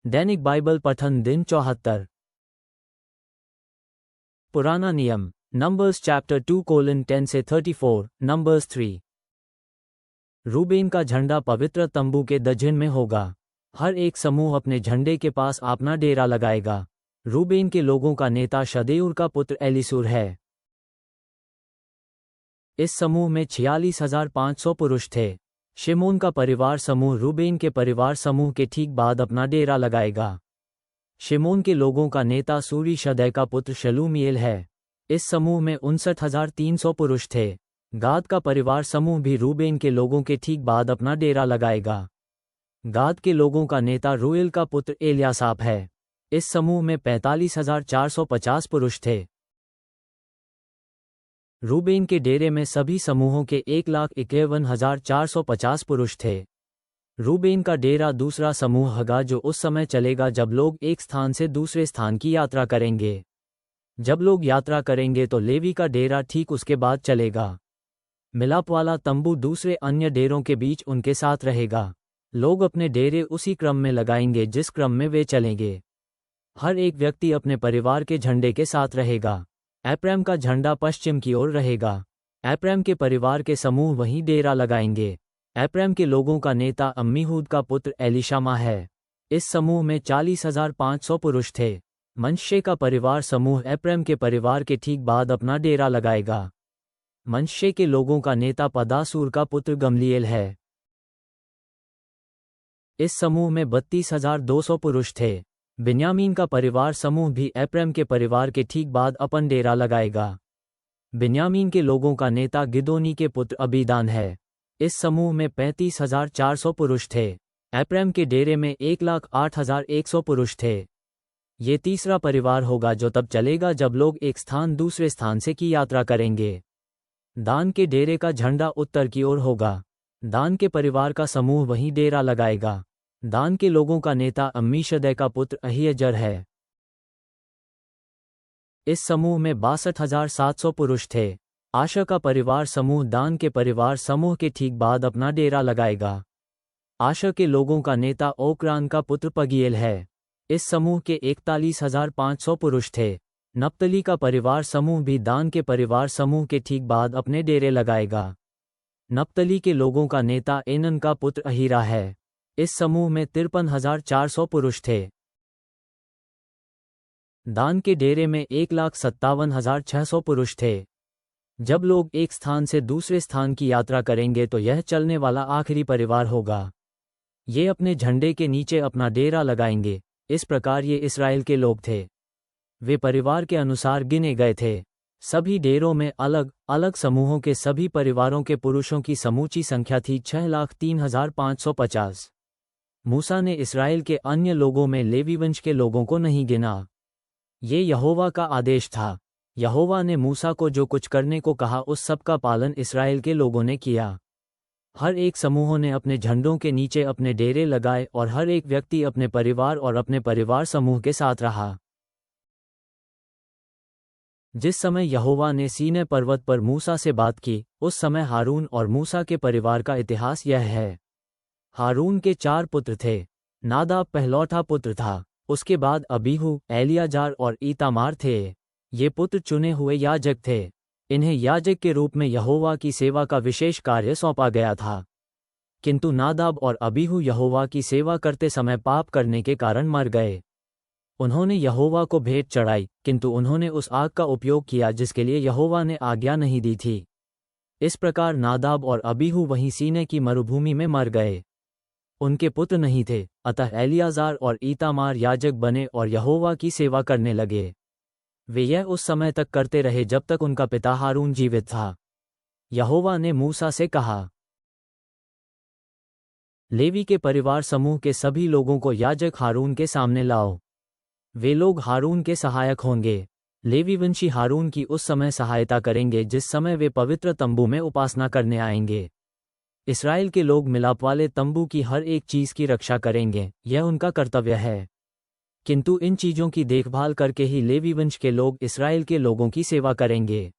दैनिक Bible पठन दिन 74। पुराना नियम नंबर्स चैप्टर 2:10 से 34। नंबर्स 3। रूबेन का झंडा पवित्र तंबू के दक्षिण में होगा। हर एक समूह अपने झंडे के पास अपना डेरा लगाएगा। रूबेन के लोगों का नेता शदेऊर का पुत्र एलीसूर है। इस समूह में 46,500 पुरुष थे। शिमोन का परिवार समूह रूबेन के परिवार समूह के ठीक बाद अपना डेरा लगाएगा। शिमोन के लोगों का नेता सूरी शदै का पुत्र शलूमिएल है। इस समूह में 59,300 पुरुष थे। गाद का परिवार समूह भी रूबेन के लोगों के ठीक बाद अपना डेरा लगाएगा। गाद के लोगों का नेता रूएल का पुत्र एल्यासाप है। इस समूह में 45,450 पुरुष थे। रूबेन के डेरे में सभी समूहों के 1,51,450 पुरुष थे। रूबेन का डेरा दूसरा समूह होगा जो उस समय चलेगा जब लोग एक स्थान से दूसरे स्थान की यात्रा करेंगे। जब लोग यात्रा करेंगे तो लेवी का डेरा ठीक उसके बाद चलेगा। मिलाप वाला तंबू दूसरे अन्य डेरों के बीच उनके साथ रहेगा। लोग अपने डेरे उसी क्रम में लगाएंगे जिस क्रम में वे चलेंगे। हर एक व्यक्ति अपने परिवार के झंडे के साथ रहेगा। एप्रैम का झंडा पश्चिम की ओर रहेगा। एप्रैम के परिवार के समूह वहीं डेरा लगाएंगे। एप्रैम के लोगों का नेता अम्मीहूद का पुत्र एलीशामा है। इस समूह में 40,500 पुरुष थे। मनश्शे का परिवार समूह एप्रैम के परिवार के ठीक बाद अपना डेरा लगाएगा। मनश्शे के लोगों का नेता पदासूर का पुत्र गमलीएल है। इस समूह में 32,200 पुरुष थे। बिन्यामीन का परिवार समूह भी एप्रैम के परिवार के ठीक बाद अपन डेरा लगाएगा। बिन्यामीन के लोगों का नेता गिदोनी के पुत्र अबीदान है। इस समूह में 35,400 पुरुष थे। एप्रैम के डेरे में 1,08,100 पुरुष थे। ये तीसरा परिवार होगा जो तब चलेगा जब लोग एक स्थान दूसरे स्थान से की यात्रा करेंगे। दान के डेरे का झंडा उत्तर की ओर होगा। दान के परिवार का समूह वहीं डेरा लगाएगा। दान के लोगों का नेता अम्मीशदै का पुत्र अहीएजर है। इस समूह में 62,700 पुरुष थे। आशा का परिवार समूह दान के परिवार समूह के ठीक बाद अपना डेरा लगाएगा। आशा के लोगों का नेता ओक्रान का पुत्र पगीएल है। इस समूह के 41,500 पुरुष थे। नप्तली का परिवार समूह भी दान के परिवार समूह के ठीक बाद अपने डेरे लगाएगा। नप्तली के लोगों का नेता एनन का पुत्र अहीरा है। इस समूह में 53,400 पुरुष थे। दान के डेरे में 1,57,600 पुरुष थे। जब लोग एक स्थान से दूसरे स्थान की यात्रा करेंगे तो यह चलने वाला आखिरी परिवार होगा। ये अपने झंडे के नीचे अपना डेरा लगाएंगे। इस प्रकार ये इस्राएल के लोग थे। वे परिवार के अनुसार गिने गए थे। सभी डेरों में अलग अलग समूहों के सभी परिवारों के पुरुषों की समूची संख्या थी 6,03,550। मूसा ने इस्राएल के अन्य लोगों में लेवी वंश के लोगों को नहीं गिना। ये यहोवा का आदेश था। यहोवा ने मूसा को जो कुछ करने को कहा उस सब का पालन इस्राएल के लोगों ने किया। हर एक समूहों ने अपने झंडों के नीचे अपने डेरे लगाए और हर एक व्यक्ति अपने परिवार और अपने परिवार समूह के साथ रहा। जिस समय यहोवा ने सीनै पर्वत पर मूसा से बात की उस समय हारून और मूसा के परिवार का इतिहास यह है। हारून के 4 पुत्र थे। नादाब पहलौठा पुत्र था। उसके बाद अबीहू, एलियाजार और ईतामार थे। ये पुत्र चुने हुए याजक थे। इन्हें याजक के रूप में यहोवा की सेवा का विशेष कार्य सौंपा गया था। किंतु नादाब और अबीहू यहोवा की सेवा करते समय पाप करने के कारण मर गए। उन्होंने यहोवा को भेंट चढ़ाई किंतु उन्होंने उस आग का उपयोग किया जिसके लिए यहोवा ने आज्ञा नहीं दी थी। इस प्रकार नादाब और अबीहू वहीं सीनै की मरुभूमि में मर गए। उनके पुत्र नहीं थे, अतः एलियाजार और ईतामार याजक बने और यहोवा की सेवा करने लगे। वे यह उस समय तक करते रहे जब तक उनका पिता हारून जीवित था। यहोवा ने मूसा से कहा, लेवी के परिवार समूह के सभी लोगों को याजक हारून के सामने लाओ। वे लोग हारून के सहायक होंगे। लेवी वंशी हारून की उस समय सहायता करेंगे जिस समय वे पवित्र तंबू में उपासना करने आएंगे। इस्राएल के लोग मिलाप वाले तंबू की हर एक चीज की रक्षा करेंगे, यह उनका कर्तव्य है। किंतु इन चीजों की देखभाल करके ही लेवी वंश के लोग इस्राएल के लोगों की सेवा करेंगे।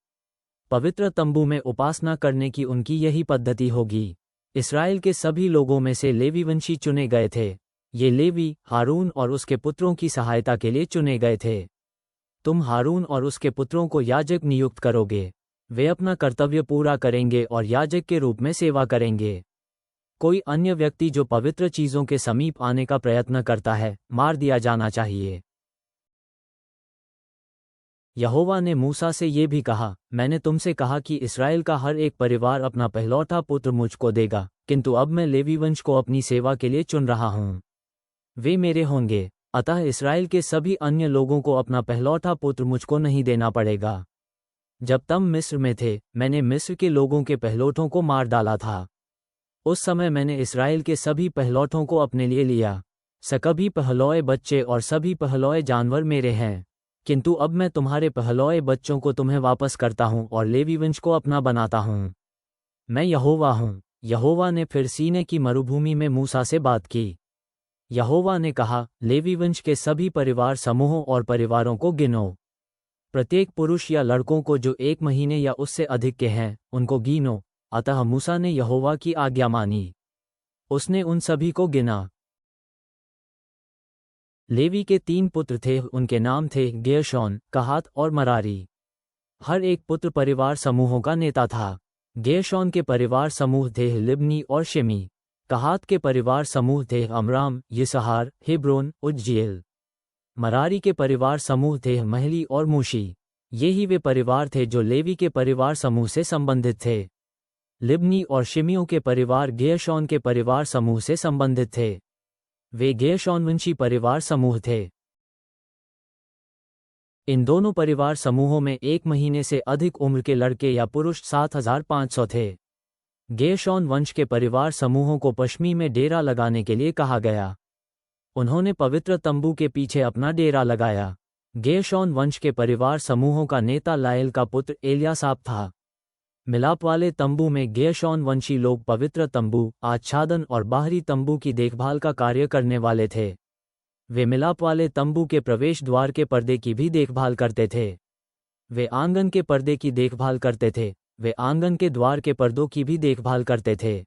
पवित्र तंबू में उपासना करने की उनकी यही पद्धति होगी। इस्राएल के सभी लोगों में से लेवी वंशी चुने गए थे। ये लेवी हारून और उसके पुत्रों की सहायता के लिए चुने गए थे। तुम हारून और उसके पुत्रों को याजक नियुक्त करोगे। वे अपना कर्तव्य पूरा करेंगे और याजक के रूप में सेवा करेंगे। कोई अन्य व्यक्ति जो पवित्र चीज़ों के समीप आने का प्रयत्न करता है, मार दिया जाना चाहिए। यहोवा ने मूसा से ये भी कहा, मैंने तुमसे कहा कि इस्राएल का हर एक परिवार अपना पहलौठा पुत्र मुझको देगा, किंतु अब मैं लेवी वंश को अपनी सेवा के लिए चुन रहा हूँ। वे मेरे होंगे, अतः इस्राएल के सभी अन्य लोगों को अपना पहलौठा पुत्र मुझको नहीं देना पड़ेगा। जब तुम मिस्र में थे, मैंने मिस्र के लोगों के पहलौठों को मार डाला था। उस समय मैंने इस्राएल के सभी पहलौठों को अपने लिए लिया। सभी पहलौए बच्चे और सभी पहलौए जानवर मेरे हैं, किंतु अब मैं तुम्हारे पहलौए बच्चों को तुम्हें वापस करता हूँ और लेवी वंश को अपना बनाता हूँ। मैं यहोवा हूँ। यहोवा ने फिर सीने की मरुभूमि में मूसा से बात की। यहोवा ने कहा, लेवी वंश के सभी परिवार समूहों और परिवारों को गिनो। प्रत्येक पुरुष या लड़कों को जो 1 महीने या उससे अधिक के हैं, उनको गिनो। अतः मूसा ने यहोवा की आज्ञा मानी। उसने उन सभी को गिना। लेवी के 3 पुत्र थे, उनके नाम थे गेर्शोन, कहात और मरारी। हर एक पुत्र परिवार समूहों का नेता था। गेर्शोन के परिवार समूह थे लिब्नी और शिमी। कहात के परिवार समूह थे अमराम, यिसहार, हेब्रोन, उज्जीएल। मरारी के परिवार समूह थे महली और मूशी। ये ही वे परिवार थे जो लेवी के परिवार समूह से संबंधित थे। लिब्नी और शिमियों के परिवार गेर्शोन के परिवार समूह से संबंधित थे। वे गेर्शोनवंशी परिवार समूह थे। इन दोनों परिवार समूहों में 1 महीने से अधिक उम्र के लड़के या पुरुष 7500 थे। गेर्शोन वंश के परिवार समूहों को पश्चिमी में डेरा लगाने के लिए कहा गया। उन्होंने पवित्र तंबू के पीछे अपना डेरा लगाया। गेर्शोन वंश के परिवार समूहों का नेता लायल का पुत्र एलियासाप था। मिलाप वाले तंबू में गेर्शोन वंशी लोग पवित्र तंबू, आच्छादन और बाहरी तंबू की देखभाल का कार्य करने वाले थे। वे मिलाप वाले तंबू के प्रवेश द्वार के पर्दे की भी देखभाल करते थे। वे आंगन के पर्दे की देखभाल करते थे। वे आंगन के द्वार के पर्दों की भी देखभाल करते थे।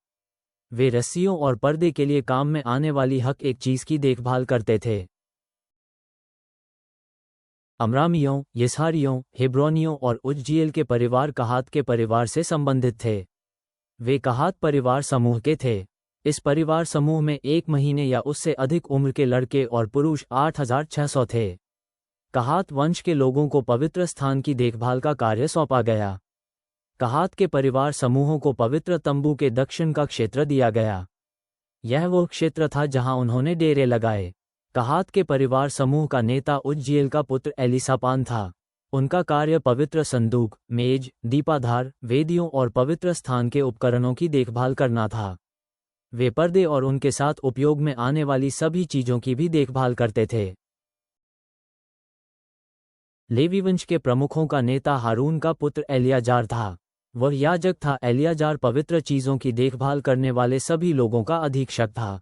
वे रस्सियों और पर्दे के लिए काम में आने वाली हर एक चीज की देखभाल करते थे। अमरामियों, यिसहारियों, हेब्रोनियों और उज्जीएल के परिवार कहात के परिवार से संबंधित थे। वे कहात परिवार समूह के थे। इस परिवार समूह में 1 महीने या उससे अधिक उम्र के लड़के और पुरुष 8600 थे। कहात वंश के लोगों को पवित्र स्थान की देखभाल का कार्य सौंपा गया। कहात के परिवार समूहों को पवित्र तंबू के दक्षिण का क्षेत्र दिया गया। यह वो क्षेत्र था जहां उन्होंने डेरे लगाए। कहात के परिवार समूह का नेता उज्जीएल का पुत्र एलीसापान था। उनका कार्य पवित्र संदूक, मेज, दीपाधार, वेदियों और पवित्र स्थान के उपकरणों की देखभाल करना था। वे पर्दे और उनके साथ उपयोग में आने वाली सभी चीजों की भी देखभाल करते थे। लेवी वंश के प्रमुखों का नेता हारून का पुत्र एलियाजार था। वह याजक था। एलियाजार पवित्र चीजों की देखभाल करने वाले सभी लोगों का अधीक्षक था।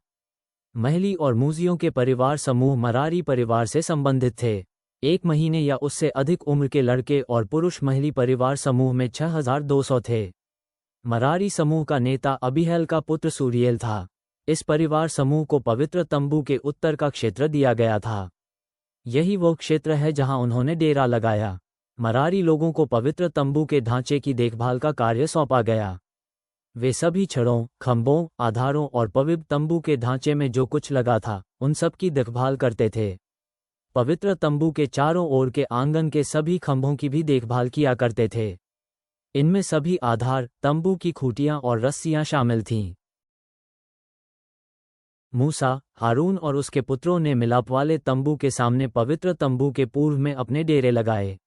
महली और मूजियों के परिवार समूह मरारी परिवार से संबंधित थे। 1 महीने या उससे अधिक उम्र के लड़के और पुरुष महली परिवार समूह में 6200 थे। मरारी समूह का नेता अबीहैल का पुत्र सूरियेल था। इस परिवार समूह को पवित्र तंबू के उत्तर का क्षेत्र दिया गया था। यही वो क्षेत्र है जहां उन्होंने डेरा लगाया। मरारी लोगों को पवित्र तंबू के ढांचे की देखभाल का कार्य सौंपा गया। वे सभी छड़ों, खंभों, आधारों और पवित्र तंबू के ढांचे में जो कुछ लगा था, उन सब की देखभाल करते थे। पवित्र तंबू के चारों ओर के आंगन के सभी खंभों की भी देखभाल किया करते थे। इनमें सभी आधार, तंबू की खूंटियां और रस्सियां शामिल थीं। मूसा, हारून और उसके पुत्रों ने मिलाप वाले तंबू के सामने पवित्र तंबू के पूर्व में अपने डेरे लगाए।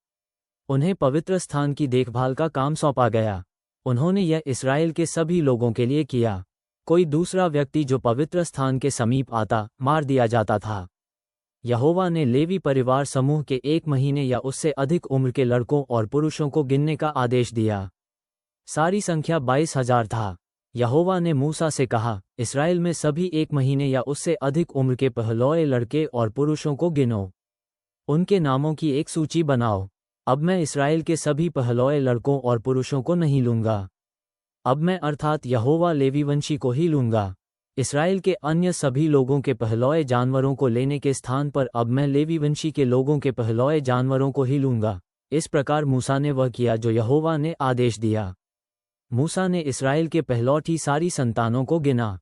उन्हें पवित्र स्थान की देखभाल का काम सौंपा गया। उन्होंने यह इस्राएल के सभी लोगों के लिए किया। कोई दूसरा व्यक्ति जो पवित्र स्थान के समीप आता, मार दिया जाता था। यहोवा ने लेवी परिवार समूह के 1 महीने या उससे अधिक उम्र के लड़कों और पुरुषों को गिनने का आदेश दिया। सारी संख्या 22,000 था। यहोवा ने मूसा से कहा, इस्राएल में सभी 1 महीने या उससे अधिक उम्र के पहलौए लड़के और पुरुषों को गिनो। उनके नामों की एक सूची बनाओ। अब मैं इस्राएल के सभी पहलौए लड़कों और पुरुषों को नहीं लूंगा। अब मैं अर्थात यहोवा लेवी वंशी को ही लूंगा। इसराइल के अन्य सभी लोगों के पहलौए जानवरों को लेने के स्थान पर अब मैं लेवी वंशी के लोगों के पहलौए जानवरों को ही लूँगा। इस प्रकार मूसा ने वह किया जो यहोवा ने आदेश दिया। मूसा ने इसराइल के पहलौठी सारी संतानों को गिना।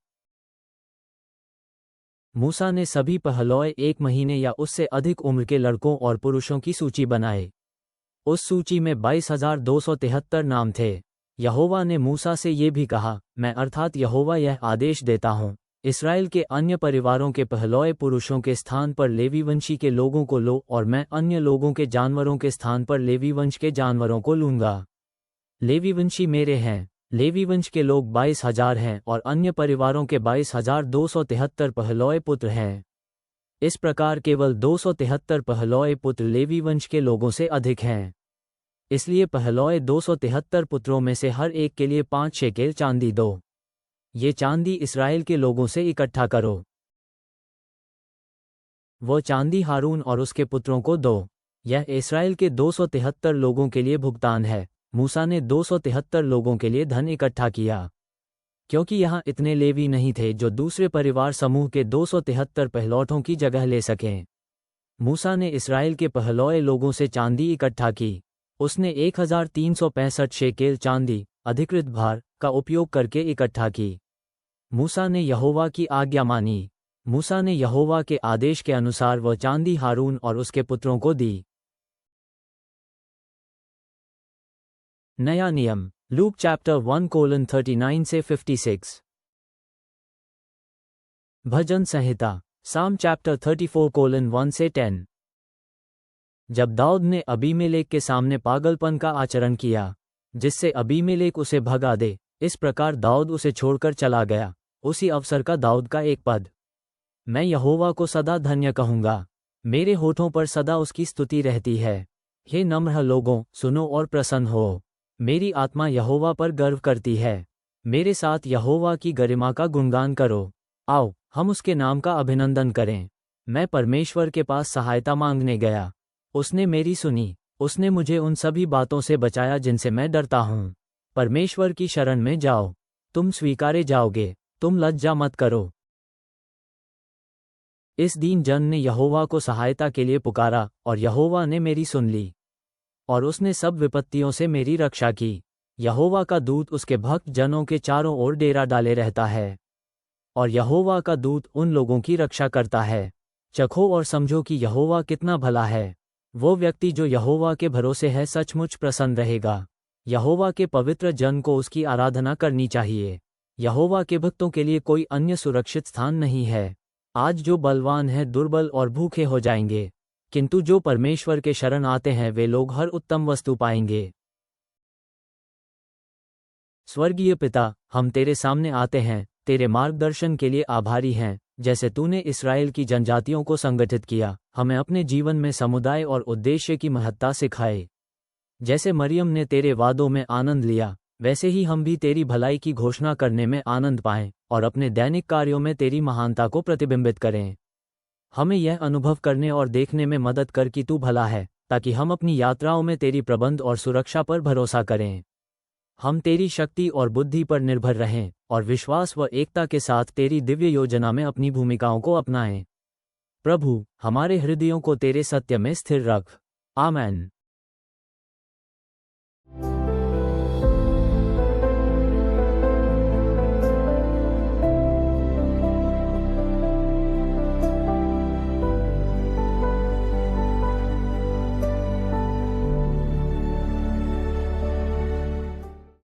मूसा ने सभी पहलौए 1 महीने या उससे अधिक उम्र के लड़कों और पुरुषों की सूची बनाए। उस सूची में 22,273 नाम थे। यहोवा ने मूसा से ये भी कहा, मैं अर्थात यहोवा यह आदेश देता हूँ, इसराइल के अन्य परिवारों के पहलौए पुरुषों के स्थान पर लेवी वंशी के लोगों को लो और मैं अन्य लोगों के जानवरों के स्थान पर लेवी वंश के जानवरों को लूँगा। लेवी वंशी मेरे हैं। लेवी वंश के लोग 22,000 हैं और अन्य परिवारों के 22,273 पहलौए पुत्र हैं। इस प्रकार केवल 273 पहलौए पुत्र लेवी वंश के लोगों से अधिक हैं। इसलिए पहलौए 273 पुत्रों में से हर एक के लिए 5 शेकेल चांदी दो। ये चांदी इसराइल के लोगों से इकट्ठा करो। वो चांदी हारून और उसके पुत्रों को दो। यह इसराइल के 273 लोगों के लिए भुगतान है। मूसा ने 273 लोगों के लिए धन इकट्ठा किया, क्योंकि यहाँ इतने लेवी नहीं थे जो दूसरे परिवार समूह के 273 पहलौठों की जगह ले सकें। मूसा ने इसराइल के पहलौए लोगों से चांदी इकट्ठा की। उसने 1,365 शेकेल चांदी अधिकृत भार का उपयोग करके इकट्ठा की। मूसा ने यहोवा की आज्ञा मानी। मूसा ने यहोवा के आदेश के अनुसार वह चांदी हारून और उसके पुत्रों को दी। नया नियम, लूक चैप्टर 1:39 से 56। भजन संहिता, साम चैप्टर 34:1 से 10। जब दाऊद ने अबीमेलेक के सामने पागलपन का आचरण किया, जिससे अबीमेलेक उसे भगा दे, इस प्रकार दाऊद उसे छोड़कर चला गया। उसी अवसर का दाऊद का एक पद, मैं यहोवा को सदा धन्य कहूँगा, मेरे होठों पर सदा उसकी स्तुति रहती है। हे नम्र लोगों, सुनो और प्रसन्न हो। मेरी आत्मा यहोवा पर गर्व करती है। मेरे साथ यहोवा की गरिमा का गुणगान करो। आओ, हम उसके नाम का अभिनंदन करें। मैं परमेश्वर के पास सहायता मांगने गया। उसने मेरी सुनी। उसने मुझे उन सभी बातों से बचाया जिनसे मैं डरता हूँ। परमेश्वर की शरण में जाओ, तुम स्वीकारे जाओगे। तुम लज्जा मत करो। इस दीन जन ने यहोवा को सहायता के लिए पुकारा और यहोवा ने मेरी सुन ली और उसने सब विपत्तियों से मेरी रक्षा की। यहोवा का दूत उसके भक्त जनों के चारों ओर डेरा डाले रहता है और यहोवा का दूत उन लोगों की रक्षा करता है। चखो और समझो कि यहोवा कितना भला है। वो व्यक्ति जो यहोवा के भरोसे है सचमुच प्रसन्न रहेगा। यहोवा के पवित्र जन को उसकी आराधना करनी चाहिए। यहोवा के भक्तों के लिए कोई अन्य सुरक्षित स्थान नहीं है। आज जो बलवान है दुर्बल और भूखे हो जाएंगे, किंतु जो परमेश्वर के शरण आते हैं वे लोग हर उत्तम वस्तु पाएंगे। स्वर्गीय पिता, हम तेरे सामने आते हैं, तेरे मार्गदर्शन के लिए आभारी हैं। जैसे तूने इस्राएल की जनजातियों को संगठित किया, हमें अपने जीवन में समुदाय और उद्देश्य की महत्ता सिखाए। जैसे मरियम ने तेरे वादों में आनंद लिया, वैसे ही हम भी तेरी भलाई की घोषणा करने में आनंद पाएं और अपने दैनिक कार्यों में तेरी महानता को प्रतिबिंबित करें। हमें यह अनुभव करने और देखने में मदद कर कि तू भला है, ताकि हम अपनी यात्राओं में तेरी प्रबंध और सुरक्षा पर भरोसा करें। हम तेरी शक्ति और बुद्धि पर निर्भर रहें और विश्वास व एकता के साथ तेरी दिव्य योजना में अपनी भूमिकाओं को अपनाएं। प्रभु, हमारे हृदयों को तेरे सत्य में स्थिर रख। आमीन।